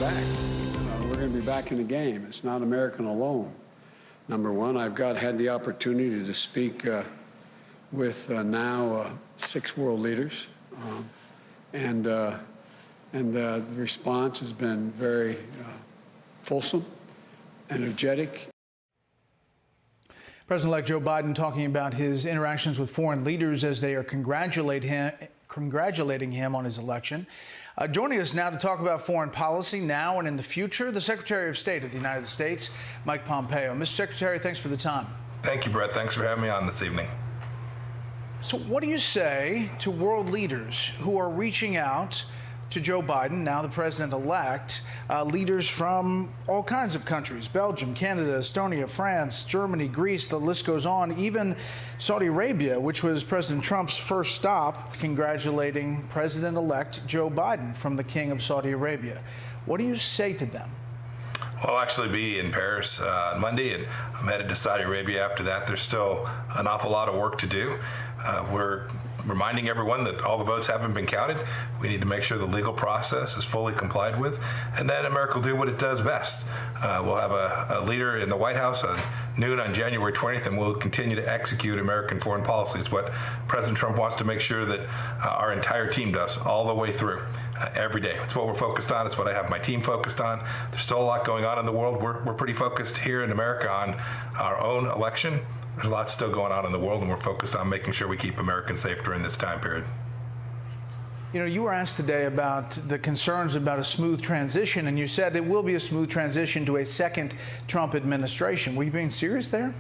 back. We're going to be back in the game. It's not American alone. Number one, I've had the opportunity to speak with now 6 world leaders, and the response has been very fulsome, energetic. President-elect Joe Biden talking about his interactions with foreign leaders as they are congratulating him on his election. Joining us now to talk about foreign policy now and in the future, the Secretary of State of the United States, Mike Pompeo. Mr. Secretary, thanks for the time. Thank you, Brett. Thanks for having me on this evening. So what do you say to world leaders who are reaching out to Joe Biden, now the president-elect, leaders from all kinds of countries, Belgium, Canada, Estonia, France, Germany, Greece, the list goes on, even Saudi Arabia, which was President Trump's first stop, congratulating President-elect Joe Biden from the King of Saudi Arabia. What do you say to them? I'll actually be in Paris on Monday, and I'm headed to Saudi Arabia after that. There's still an awful lot of work to do. We're reminding everyone that all the votes haven't been counted. We need to make sure the legal process is fully complied with, and then America will do what it does best. We'll have a leader in the White House at noon on January 20th, and we'll continue to execute American foreign policy. It's what President Trump wants to make sure that our entire team does all the way through, every day. It's what we're focused on. It's what I have my team focused on. There's still a lot going on in the world. We're pretty focused here in America on our own election. There's a lot still going on in the world, and we're focused on making sure we keep Americans safe during this time period. You know, you were asked today about the concerns about a smooth transition, and you said it will be a smooth transition to a second Trump administration. Were you being serious there?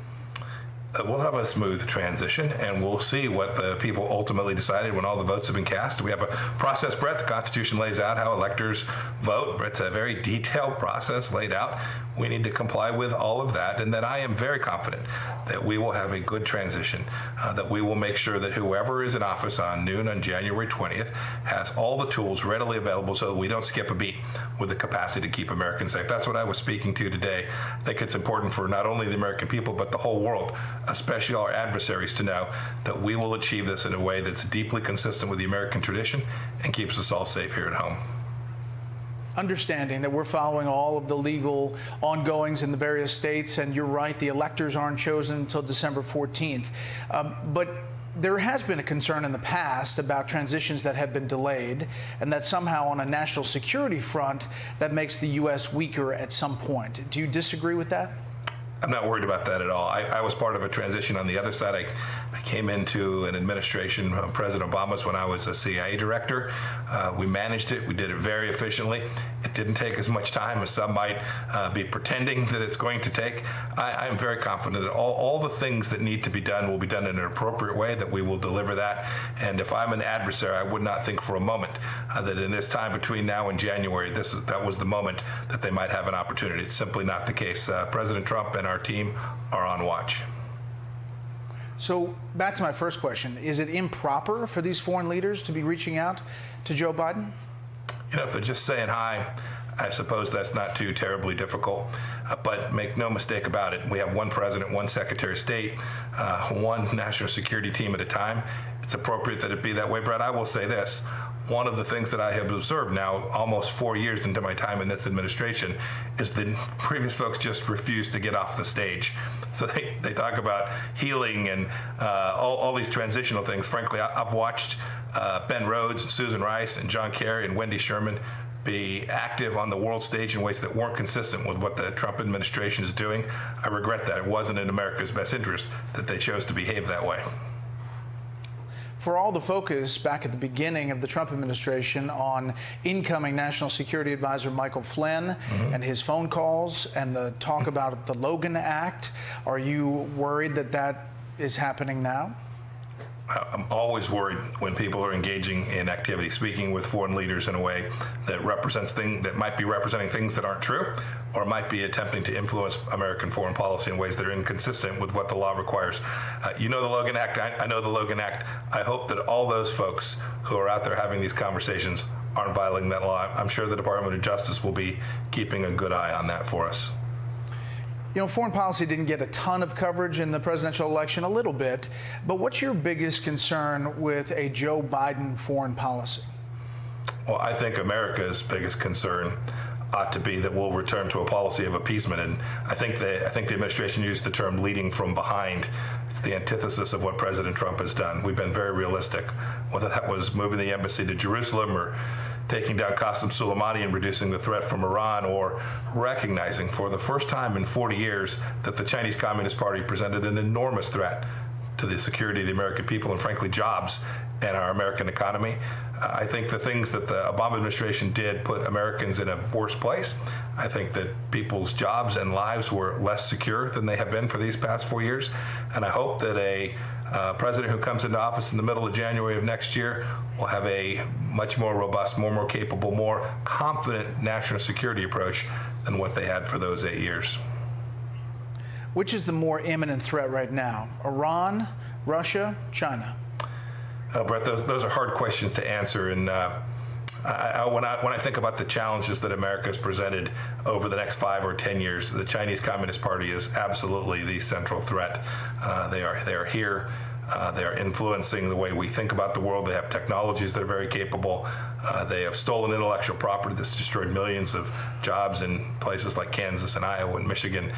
We'll have a smooth transition, and we'll see what the people ultimately decided when all the votes have been cast. We have a process, Brett. The Constitution lays out how electors vote. It's a very detailed process laid out. We need to comply with all of that, and then I am very confident that we will have a good transition, that we will make sure that whoever is in office on noon on January 20th has all the tools readily available so that we don't skip a beat with the capacity to keep Americans safe. That's what I was speaking to today. I think it's important for not only the American people, but the whole world, especially our adversaries, to know that we will achieve this in a way that's deeply consistent with the American tradition and keeps us all safe here at home. Understanding that we're following all of the legal ongoings in the various states, and you're right, the electors aren't chosen until December 14th. But there has been a concern in the past about transitions that have been delayed, and that somehow on a national security front, that makes the U.S. weaker at some point. Do you disagree with that? I'm not worried about that at all. I was part of a transition on the other side. I came into an administration from President Obama's when I was a CIA director. We managed it. We did it very efficiently. It didn't take as much time as some might be pretending that it's going to take. I am very confident that all the things that need to be done will be done in an appropriate way, that we will deliver that. And if I'm an adversary, I would not think for a moment that in this time between now and January, that was the moment that they might have an opportunity. It's simply not the case. President Trump and our team are on watch. So back to my first question, is it improper for these foreign leaders to be reaching out to Joe Biden? You know, if they're just saying hi, I suppose that's not too terribly difficult. But make no mistake about it, we have one president, one secretary of state, one national security team at a time. It's appropriate that it be that way, Brett. I will say this. One of the things that I have observed now, almost 4 years into my time in this administration, is that previous folks just refuse to get off the stage. So they talk about healing and all these transitional things. Frankly, I've watched Ben Rhodes, Susan Rice, and John Kerry and Wendy Sherman be active on the world stage in ways that weren't consistent with what the Trump administration is doing. I regret that. It wasn't in America's best interest that they chose to behave that way. For all the focus back at the beginning of the Trump administration on incoming National Security Advisor Michael Flynn and his phone calls and the talk about the Logan Act, are you worried that that is happening now? I'm always worried when people are engaging in activity, speaking with foreign leaders in a way that might be representing things that aren't true, or might be attempting to influence American foreign policy in ways that are inconsistent with what the law requires. You know the Logan Act. I know the Logan Act. I hope that all those folks who are out there having these conversations aren't violating that law. I'm sure the Department of Justice will be keeping a good eye on that for us. You know, foreign policy didn't get a ton of coverage in the presidential election, a little bit, but what's your biggest concern with a Joe Biden foreign policy? Well, I think America's biggest concern ought to be that we'll return to a policy of appeasement. And I think the administration used the term leading from behind. It's the antithesis of what President Trump has done. We've been very realistic, whether that was moving the embassy to Jerusalem or taking down Qasem Soleimani and reducing the threat from Iran, or recognizing for the first time in 40 years that the Chinese Communist Party presented an enormous threat to the security of the American people and, frankly, jobs and our American economy. I think the things that the Obama administration did put Americans in a worse place. I think that people's jobs and lives were less secure than they have been for these past 4 years. And I hope that a president who comes into office in the middle of January of next year will have a much more robust, more capable, more confident national security approach than what they had for those 8 years. Which is the more imminent threat right now? Iran, Russia, China? Brett, those are hard questions to answer. And when I think about the challenges that America has presented over the next 5 or 10 years, the Chinese Communist Party is absolutely the central threat. They are here. They are influencing the way we think about the world. They have technologies that are very capable. They have stolen intellectual property that's destroyed millions of jobs in places like Kansas and Iowa and Michigan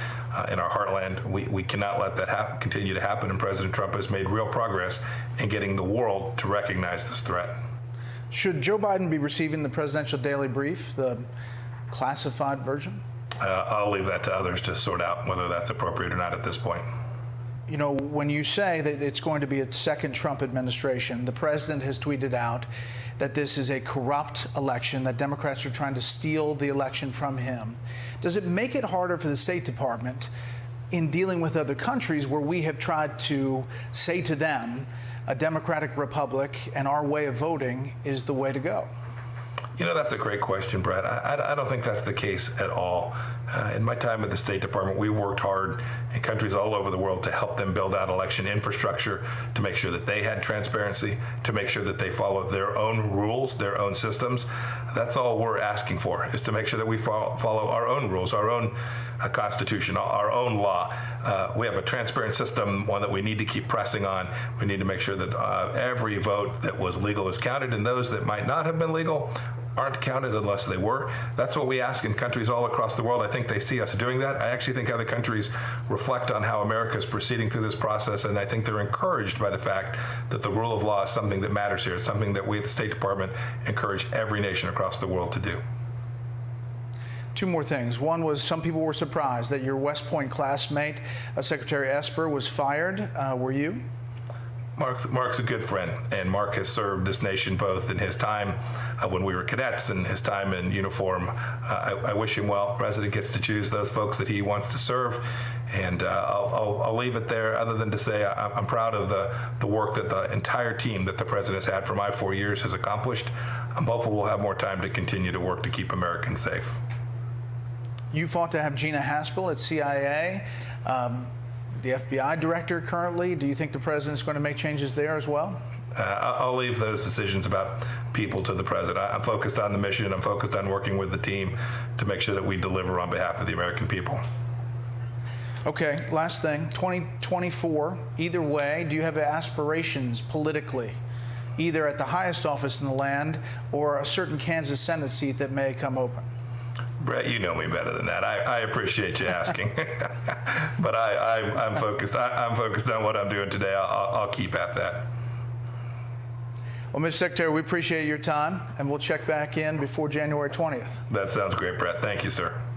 in our heartland. We cannot let that continue to happen, and President Trump has made real progress in getting the world to recognize this threat. Should Joe Biden be receiving the presidential daily brief, the classified version? I'll leave that to others to sort out whether that's appropriate or not at this point. You know, when you say that it's going to be a second Trump administration, the president has tweeted out that this is a corrupt election, that Democrats are trying to steal the election from him. Does it make it harder for the State Department in dealing with other countries where we have tried to say to them, a democratic republic and our way of voting is the way to go? You know, that's a great question, Brett. I don't think that's the case at all. In my time at the State Department, we worked hard in countries all over the world to help them build out election infrastructure, to make sure that they had transparency, to make sure that they followed their own rules, their own systems. That's all we're asking for, is to make sure that we follow our own rules, our own Constitution, our own law. We have a transparent system, one that we need to keep pressing on. We need to make sure that every vote that was legal is counted, and those that might not have been legal aren't counted unless they were. That's what we ask in countries all across the world. I think they see us doing that. I actually think other countries reflect on how America is proceeding through this process, and I think they're encouraged by the fact that the rule of law is something that matters here. It's something that we at the State Department encourage every nation across the world to do. Two more things. One was some people were surprised that your West Point classmate, Secretary Esper, was fired. Were you? Mark's a good friend, and Mark has served this nation both in his time when we were cadets and his time in uniform. I wish him well. The president gets to choose those folks that he wants to serve, and I'll leave it there, other than to say I'm proud of the work that the entire team that the president has had for my 4 years has accomplished. I'm hopeful we'll have more time to continue to work to keep Americans safe. You fought to have Gina Haspel at CIA. The FBI director currently. Do you think the president's going to make changes there as well? I'll leave those decisions about people to the president. I'm focused on the mission. I'm focused on working with the team to make sure that we deliver on behalf of the American people. Okay, last thing, 2024, either way, do you have aspirations politically, either at the highest office in the land or a certain Kansas Senate seat that may come open? Brett, you know me better than that. I appreciate you asking, but I'm focused. I'm focused on what I'm doing today. I'll keep at that. Well, Mr. Secretary, we appreciate your time, and we'll check back in before January 20th. That sounds great, Brett. Thank you, sir.